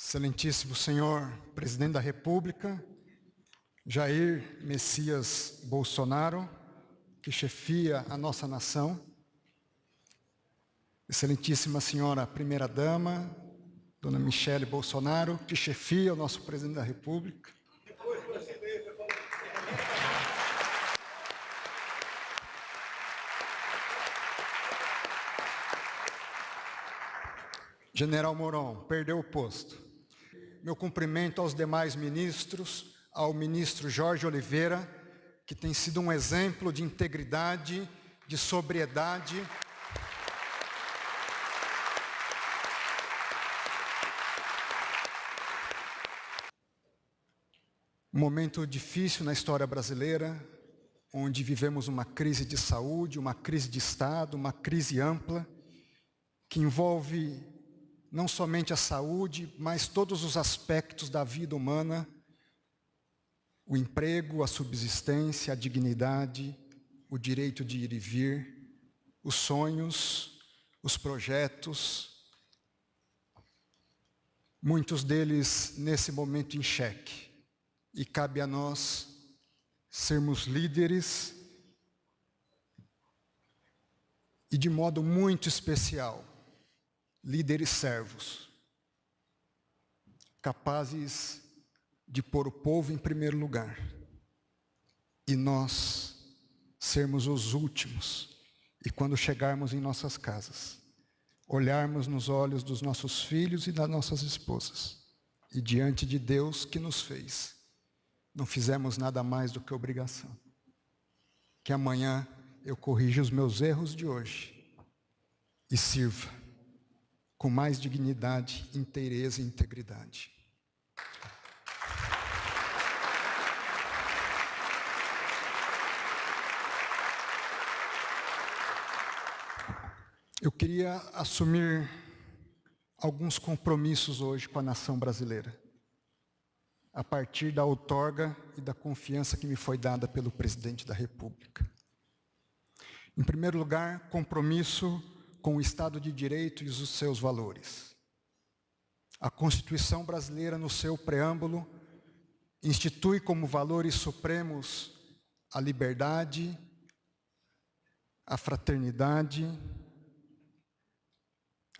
Excelentíssimo senhor Presidente da República, Jair Messias Bolsonaro, que chefia a nossa nação, Excelentíssima senhora Primeira-Dama, Dona Michele Bolsonaro, que chefia o nosso Presidente da República, General Mourão, perdeu o posto. Meu cumprimento aos demais ministros, ao ministro Jorge Oliveira, que tem sido um exemplo de integridade, de sobriedade. Um momento difícil na história brasileira, onde vivemos uma crise de saúde, uma crise de Estado, uma crise ampla, que envolve não somente a saúde, mas todos os aspectos da vida humana, o emprego, a subsistência, a dignidade, o direito de ir e vir, os sonhos, os projetos, muitos deles nesse momento em xeque. E cabe a nós sermos líderes e de modo muito especial, líderes servos, capazes de pôr o povo em primeiro lugar e nós sermos os últimos, e quando chegarmos em nossas casas, olharmos nos olhos dos nossos filhos e das nossas esposas e diante de Deus que nos fez, não fizemos nada mais do que obrigação. Que amanhã eu corrija os meus erros de hoje e sirva com mais dignidade, inteireza e integridade. Eu queria assumir alguns compromissos hoje com a nação brasileira, a partir da outorga e da confiança que me foi dada pelo Presidente da República. Em primeiro lugar, compromisso com o Estado de Direito e os seus valores. A Constituição brasileira, no seu preâmbulo, institui como valores supremos a liberdade, a fraternidade,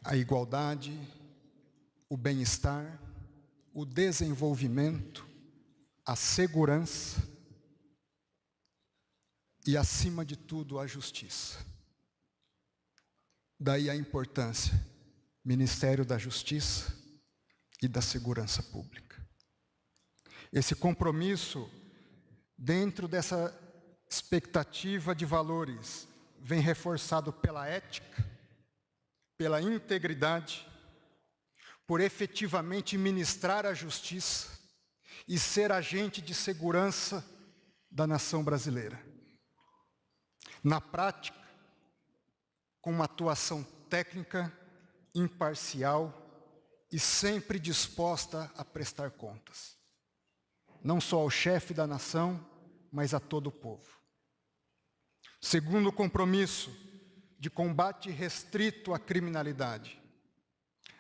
a igualdade, o bem-estar, o desenvolvimento, a segurança e, acima de tudo, a justiça. Daí a importância, Ministério da Justiça e da Segurança Pública. Esse compromisso, dentro dessa expectativa de valores, vem reforçado pela ética, pela integridade, por efetivamente ministrar a justiça e ser agente de segurança da nação brasileira. Na prática, com uma atuação técnica, imparcial e sempre disposta a prestar contas. Não só ao chefe da nação, mas a todo o povo. Segundo compromisso, de combate restrito à criminalidade.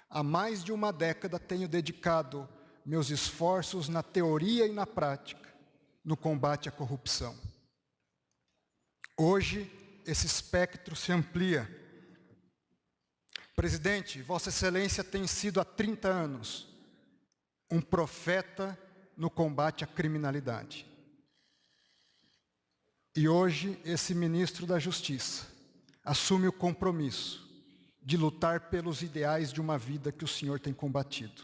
Há mais de uma década tenho dedicado meus esforços na teoria e na prática, no combate à corrupção. Hoje, esse espectro se amplia. Presidente, Vossa Excelência tem sido há 30 anos um profeta no combate à criminalidade. E hoje, esse ministro da Justiça assume o compromisso de lutar pelos ideais de uma vida que o senhor tem combatido.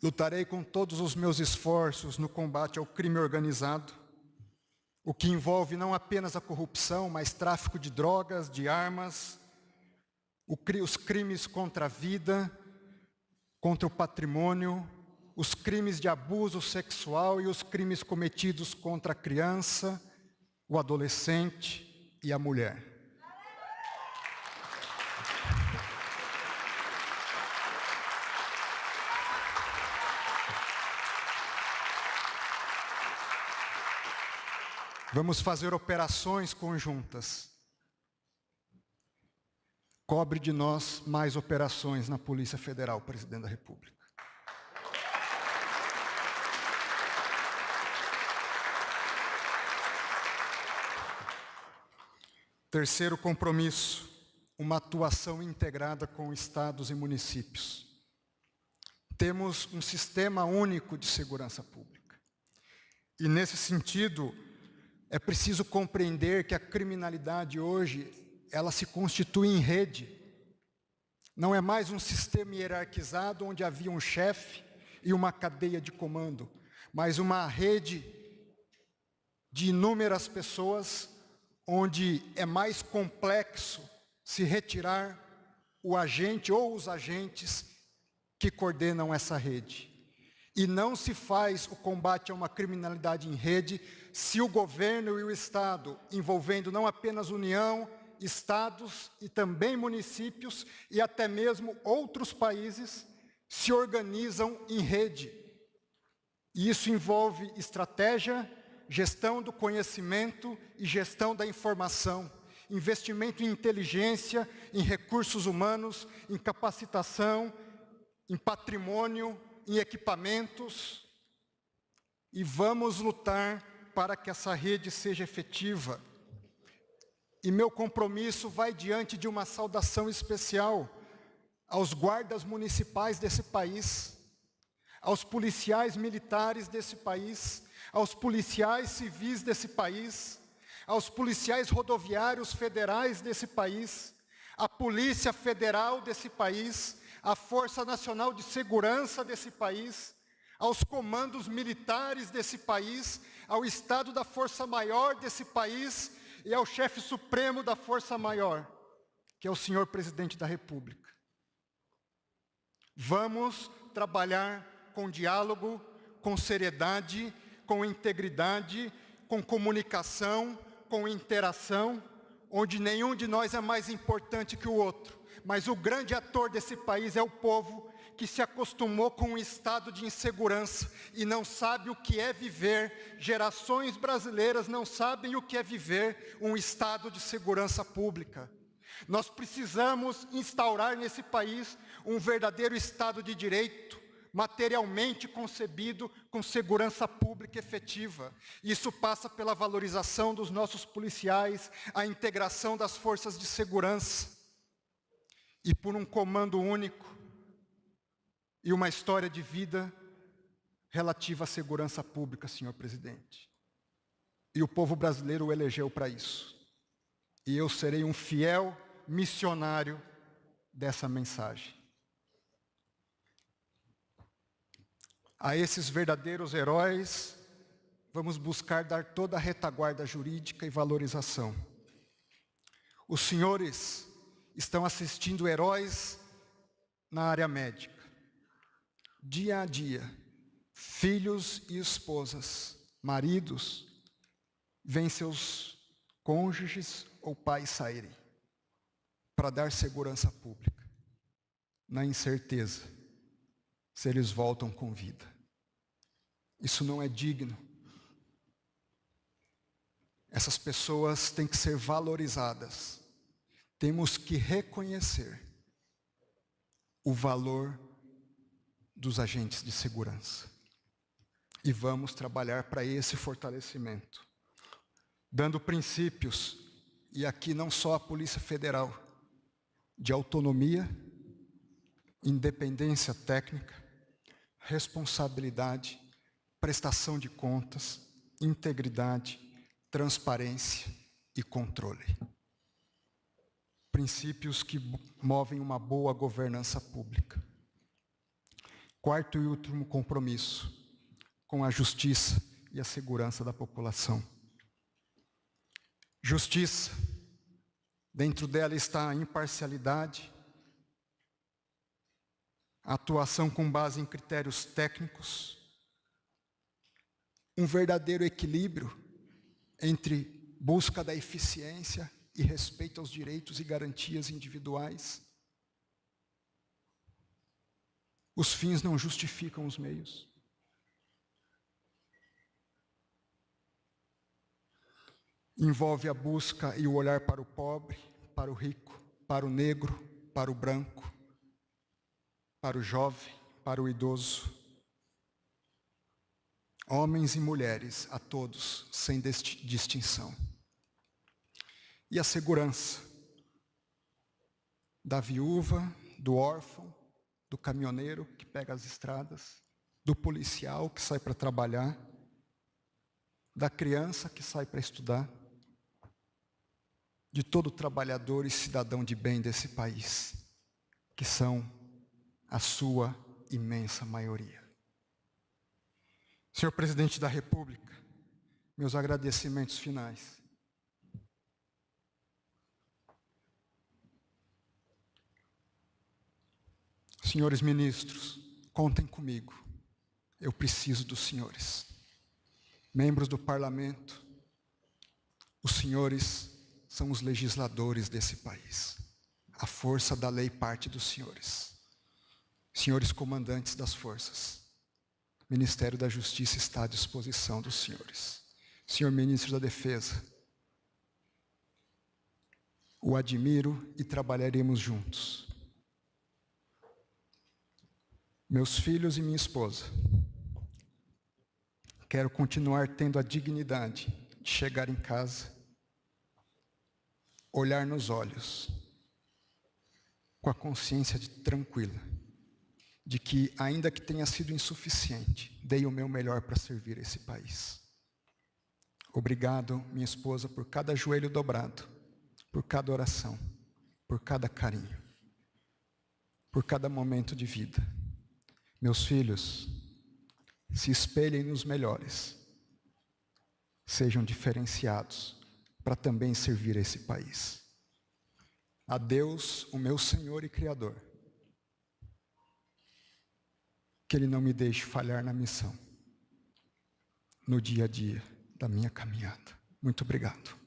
Lutarei com todos os meus esforços no combate ao crime organizado, o que envolve não apenas a corrupção, mas tráfico de drogas, de armas, os crimes contra a vida, contra o patrimônio, os crimes de abuso sexual e os crimes cometidos contra a criança, o adolescente e a mulher. Vamos fazer operações conjuntas. Cobre de nós mais operações na Polícia Federal, Presidente da República. Terceiro compromisso, uma atuação integrada com estados e municípios. Temos um sistema único de segurança pública. E nesse sentido, é preciso compreender que a criminalidade hoje, ela se constitui em rede. Não é mais um sistema hierarquizado onde havia um chefe e uma cadeia de comando, mas uma rede de inúmeras pessoas onde é mais complexo se retirar o agente ou os agentes que coordenam essa rede. E não se faz o combate a uma criminalidade em rede se o governo e o Estado, envolvendo não apenas União, estados e também municípios e até mesmo outros países, se organizam em rede. E isso envolve estratégia, gestão do conhecimento e gestão da informação, investimento em inteligência, em recursos humanos, em capacitação, em patrimônio, em equipamentos. E vamos lutar para que essa rede seja efetiva. E meu compromisso vai diante de uma saudação especial aos guardas municipais desse país, aos policiais militares desse país, aos policiais civis desse país, aos policiais rodoviários federais desse país, à Polícia Federal desse país, à Força Nacional de Segurança desse país, aos comandos militares desse país, ao Estado da Força Maior desse país e ao chefe supremo da Força Maior, que é o senhor Presidente da República. Vamos trabalhar com diálogo, com seriedade, com integridade, com comunicação, com interação, onde nenhum de nós é mais importante que o outro, mas o grande ator desse país é o povo que se acostumou com um estado de insegurança e não sabe o que é viver, gerações brasileiras não sabem o que é viver um estado de segurança pública. Nós precisamos instaurar nesse país um verdadeiro Estado de Direito, materialmente concebido com segurança pública efetiva. Isso passa pela valorização dos nossos policiais, a integração das forças de segurança e por um comando único e uma história de vida relativa à segurança pública, senhor presidente. E o povo brasileiro o elegeu para isso. E eu serei um fiel missionário dessa mensagem. A esses verdadeiros heróis, vamos buscar dar toda a retaguarda jurídica e valorização. Os senhores estão assistindo heróis na área médica. Dia a dia, filhos e esposas, maridos, veem seus cônjuges ou pais saírem para dar segurança pública, na incerteza se eles voltam com vida. Isso não é digno. Essas pessoas têm que ser valorizadas. Temos que reconhecer o valor dos agentes de segurança. E vamos trabalhar para esse fortalecimento, dando princípios, e aqui não só a Polícia Federal, de autonomia, independência técnica, responsabilidade, prestação de contas, integridade, transparência e controle. Princípios que movem uma boa governança pública. Quarto e último compromisso, com a justiça e a segurança da população. Justiça, dentro dela está a imparcialidade, a atuação com base em critérios técnicos, um verdadeiro equilíbrio entre busca da eficiência e respeito aos direitos e garantias individuais. Os fins não justificam os meios. envolve a busca e o olhar para o pobre, para o rico, para o negro, para o branco, para o jovem, para o idoso. Homens e mulheres, a todos, sem distinção. E a segurança da viúva, do órfão, do caminhoneiro que pega as estradas, do policial que sai para trabalhar, da criança que sai para estudar, de todo trabalhador e cidadão de bem desse país, que são a sua imensa maioria. Senhor Presidente da República, meus agradecimentos finais. Senhores ministros, contem comigo. Eu preciso dos senhores. Membros do parlamento, os senhores são os legisladores desse país. A força da lei parte dos senhores. Senhores comandantes das forças, o Ministério da Justiça está à disposição dos senhores. Senhor Ministro da Defesa, o admiro e trabalharemos juntos. Meus filhos e minha esposa, quero continuar tendo a dignidade de chegar em casa, olhar nos olhos, com a consciência tranquila, de que, ainda que tenha sido insuficiente, dei o meu melhor para servir esse país. Obrigado, minha esposa, por cada joelho dobrado, por cada oração, por cada carinho, por cada momento de vida. Meus filhos, se espelhem nos melhores, sejam diferenciados para também servir esse país. A Deus, o meu Senhor e Criador, que Ele não me deixe falhar na missão, no dia a dia da minha caminhada. Muito obrigado.